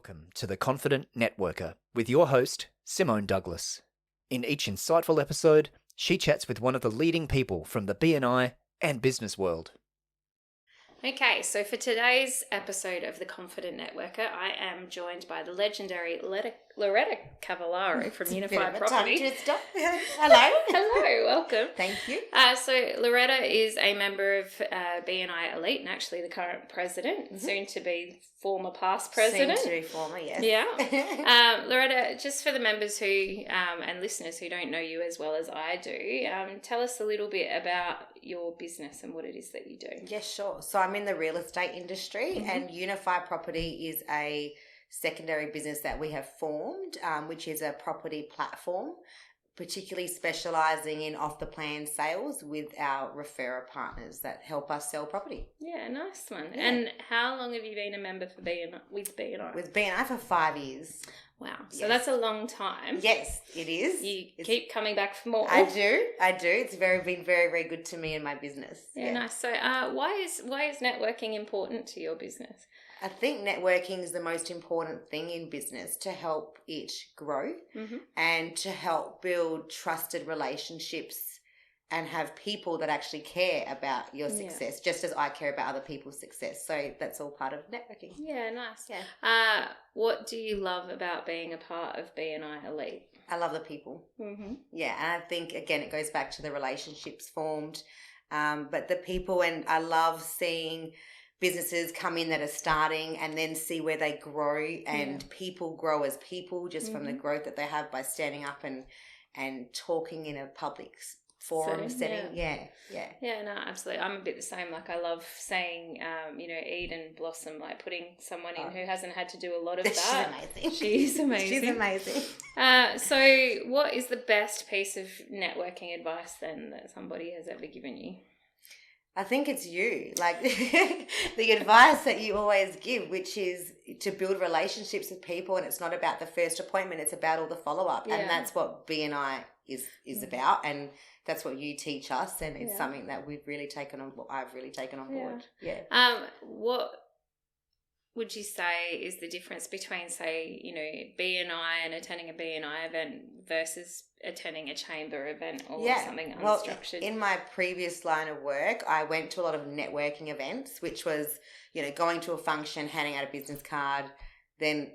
Welcome to The Confident Networker with your host, Simone Douglas. In each insightful episode, she chats with one of the leading people from the BNI and business world. Okay, so for today's episode of The Confident Networker, I am joined by the legendary Loretta Cavallaro from Unified Property. Hello. Hello, welcome. Thank you. So Loretta is a member of BNI Elite and actually the current president, soon to be former past president. Soon to be former, yes. Yeah. Loretta, just for the members who and listeners who don't know you as well as I do, tell us a little bit about your business and what it is that you do. Yes, sure. So I'm in the real estate industry and Unified Property is a secondary business that we have formed, which is a property platform, particularly specialising in off-the-plan sales with our referrer partners that help us sell property. Yeah, nice one. Yeah. And how long have you been a member for with BNI? With BNI for 5 years. Wow. So Yes. That's a long time. Yes, it is. You keep coming back for more. I do. It's been very, very good to me and my business. Yeah, nice. So why is networking important to your business? I think networking is the most important thing in business to help it grow and to help build trusted relationships and have people that actually care about your success, just as I care about other people's success. So that's all part of networking. Yeah, nice. Yeah. What do you love about being a part of BNI Elite? I love the people. Mm-hmm. Yeah, and I think, again, it goes back to the relationships formed, but the people, and I love seeing businesses come in that are starting and then see where they grow and people grow as people just from the growth that they have by standing up and talking in a public forum setting. Yeah, no, absolutely. I'm a bit the same. Like, I love seeing eat and blossom, like putting someone in who hasn't had to do a lot of that. She's amazing. So what is the best piece of networking advice then that somebody has ever given you? I think it's you, like the advice that you always give, which is to build relationships with people, and it's not about the first appointment, it's about all the follow-up. And that's what BNI is about, and that's what you teach us, and it's something that I've really taken on board. Yeah. What would you say is the difference between, say, BNI and attending a BNI event versus attending a chamber event or something unstructured? Well, in my previous line of work, I went to a lot of networking events, which was, going to a function, handing out a business card, then,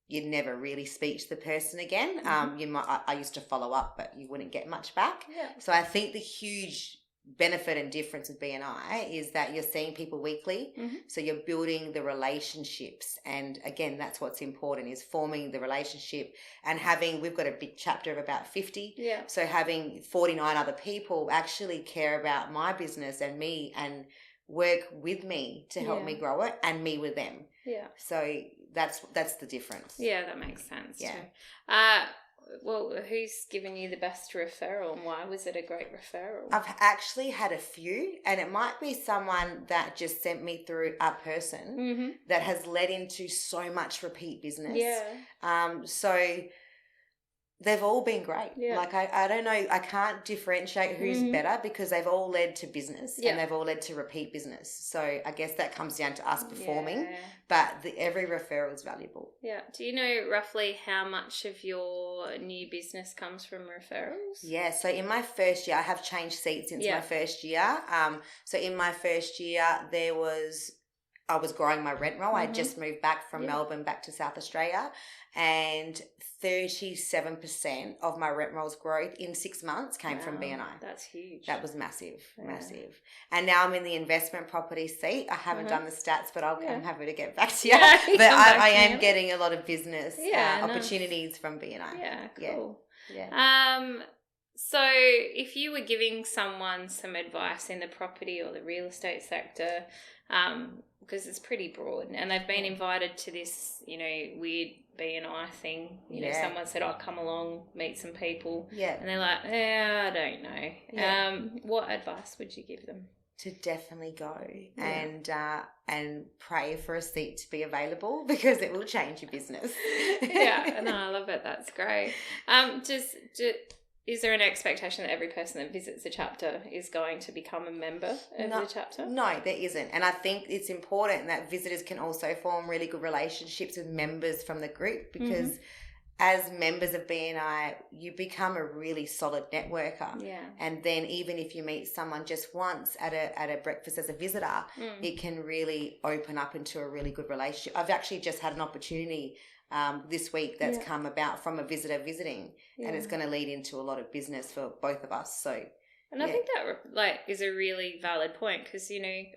you'd never really speak to the person again. I used to follow up, but you wouldn't get much back. Yeah. So I think the huge benefit and difference with BNI is that you're seeing people weekly, so you're building the relationships, and again, that's what's important, is forming the relationship and we've got a big chapter of about 50, so having 49 other people actually care about my business and me and work with me to help me grow it, and me with them. So that's the difference. That makes sense too. Well, who's given you the best referral, and why was it a great referral? I've actually had a few, and it might be someone that just sent me through a person that has led into so much repeat business. So they've all been great. Like, I don't know, I can't differentiate who's better, because they've all led to business and they've all led to repeat business. So I guess that comes down to us performing, but every referral is valuable. Yeah. Do you know roughly how much of your new business comes from referrals? Yeah. So in my first year, I have changed seats since my first year. So in my first year, I was growing my rent roll. I just moved back from Melbourne back to South Australia, and 37% of my rent roll's growth in 6 months came from BNI. That's huge. That was massive. And now I'm in the investment property seat. I haven't done the stats, but I'm happy to get back to you. But I am getting a lot of business opportunities from BNI. Yeah, cool. Yeah. So if you were giving someone some advice in the property or the real estate sector, because it's pretty broad, and they've been invited to this, weird BNI thing, someone said, come along, meet some people. And they're like, I don't know. What advice would you give them? To definitely go and pray for a seat to be available, because it will change your business. No, I love it. That's great. is there an expectation that every person that visits a chapter is going to become a member of the chapter? No, there isn't. And I think it's important that visitors can also form really good relationships with members from the group, because as members of BNI, you become a really solid networker. Yeah. And then even if you meet someone just once at a breakfast as a visitor, it can really open up into a really good relationship. I've actually just had an opportunity this week that's come about from a visitor visiting, and it's going to lead into a lot of business for both of us. So, and I think that is a really valid point, because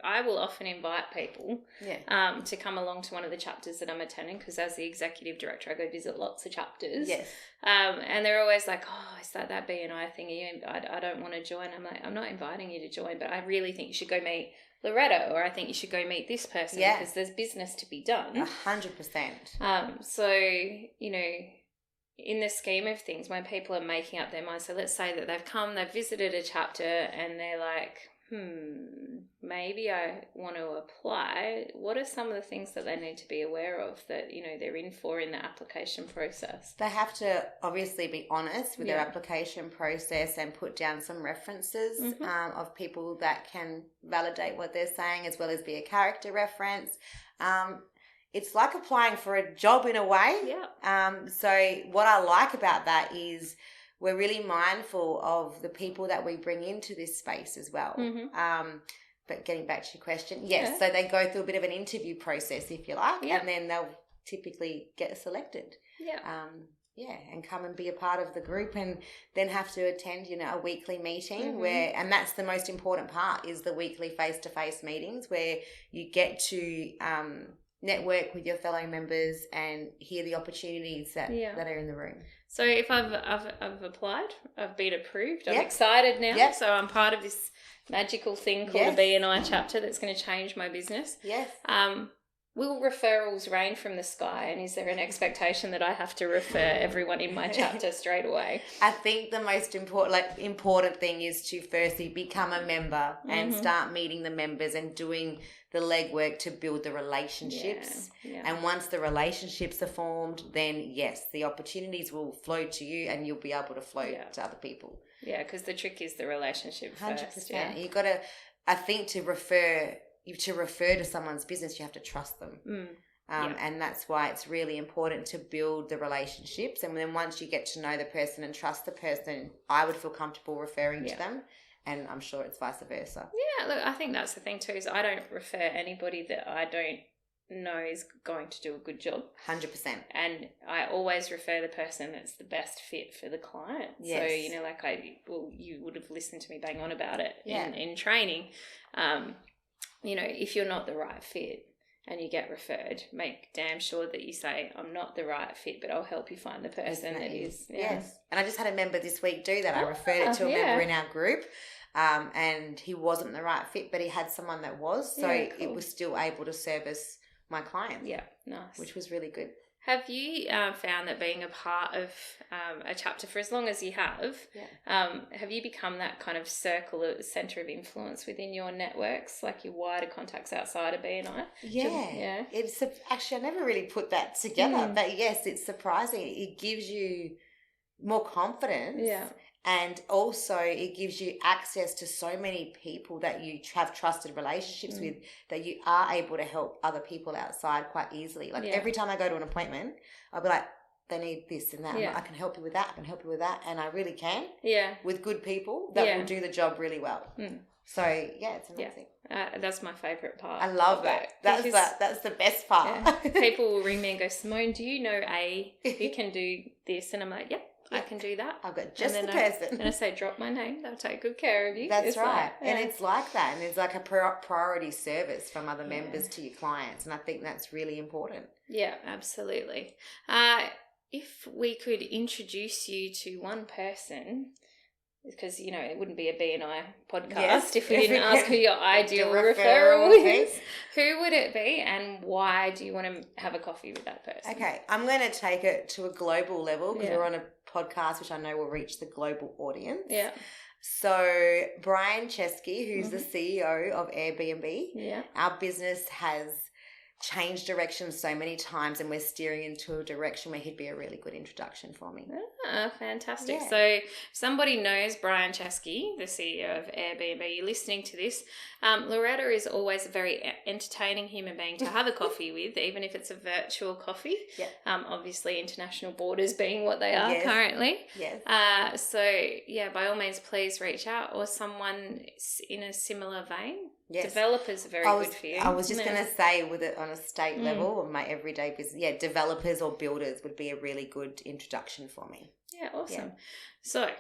I will often invite people to come along to one of the chapters that I'm attending, because as the executive director I go visit lots of chapters. Yes. And they're always like, oh, is that BNI thing? I don't want to join. I'm like, I'm not inviting you to join, but I really think you should go meet Loretta, or I think you should go meet this person, because there's business to be done. 100%. So, in the scheme of things, when people are making up their mind, so let's say that they've visited a chapter and they're like, maybe I want to apply. What are some of the things that they need to be aware of that, they're in for in the application process? They have to obviously be honest with their application process and put down some references of people that can validate what they're saying, as well as be a character reference. It's like applying for a job in a way. Yeah. So what I like about that is we're really mindful of the people that we bring into this space as well. But getting back to your question, so they go through a bit of an interview process, if you like, and then they'll typically get selected. And come and be a part of the group, and then have to attend, a weekly meeting and that's the most important part, is the weekly face-to-face meetings where you get to network with your fellow members and hear the opportunities that are in the room. So if I've applied, I've been approved, I'm excited now, so I'm part of this magical thing called a BNI chapter that's going to change my business. Will referrals rain from the sky, and is there an expectation that I have to refer everyone in my chapter straight away? I think the most important thing is to firstly become a member and start meeting the members and doing the legwork to build the relationships. And once the relationships are formed, then yes, the opportunities will flow to you and you'll be able to flow to other people. Yeah, because the trick is the relationship 100%. first. Yeah. You got to, I think, to refer to someone's business, you have to trust them. And that's why it's really important to build the relationships. And then once you get to know the person and trust the person, I would feel comfortable referring to them. And I'm sure it's vice versa. Yeah, look, I think that's the thing too, is I don't refer anybody that I don't know is going to do a good job. 100%. And I always refer the person that's the best fit for the client. Yes. So, you would have listened to me bang on about it in training. If you're not the right fit and you get referred, make damn sure that you say, I'm not the right fit, but I'll help you find the person that is. Yeah. Yes. And I just had a member this week do that. I referred it to a member in our group, and he wasn't the right fit, but he had someone that was. So it was still able to service my clients. Yeah, nice. Which was really good. Have you found that being a part of a chapter for as long as you have you become that kind of centre of influence within your networks, like your wider contacts outside of BNI? Yeah. It's actually, I never really put that together, but yes, it's surprising. It gives you more confidence. Yeah. And also it gives you access to so many people that you have trusted relationships with, that you are able to help other people outside quite easily. Like every time I go to an appointment, I'll be like, they need this and that. I'm like, I can help you with that. I can help you with that. And I really can. Yeah. With good people that will do the job really well. So it's amazing. That's my favourite part. I love that. That's the best part. People will ring me and go, Simone, do you know who can do this? And I'm like, yep. I can do that. I've got just the person. And I say, drop my name. They'll take good care of you. That's right. And it's like that. And it's like a priority service from other members to your clients. And I think that's really important. Yeah, absolutely. If we could introduce you to one person, because, it wouldn't be a BNI podcast if we didn't ask who your ideal referral is. Who would it be, and why do you want to have a coffee with that person? Okay, I'm going to take it to a global level, because we're on a podcast which I know will reach the global audience. Yeah. So Brian Chesky, who's the CEO of Airbnb, our business has changed direction so many times, and we're steering into a direction where he'd be a really good introduction for me. Ah, fantastic. Yeah. So if somebody knows Brian Chesky, the CEO of Airbnb, you're listening to this, Loretta is always a very entertaining human being to have a coffee with, even if it's a virtual coffee. Yeah. Obviously, international borders being what they are Yes. currently. Yes. So, yeah, by all means, please reach out, or someone in a similar vein. Yes. Developers are very good for you. I was just going to say, with it on a state level of my everyday business, developers or builders would be a really good introduction for me. Yeah, awesome. So,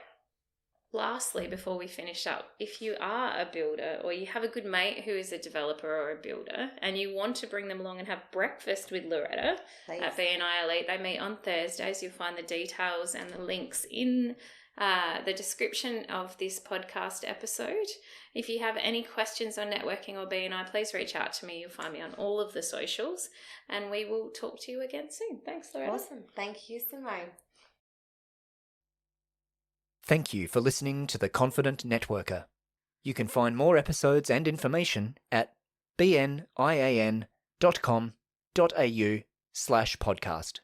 lastly, before we finish up, if you are a builder or you have a good mate who is a developer or a builder and you want to bring them along and have breakfast with Loretta at BNI Elite, they meet on Thursdays. You'll find the details and the links in the description of this podcast episode. If you have any questions on networking or BNI, please reach out to me. You'll find me on all of the socials, and we will talk to you again soon. Thanks, Loretta. Awesome. Thank you, Simone. Thank you for listening to The Confident Networker. You can find more episodes and information at bnian.com.au/podcast.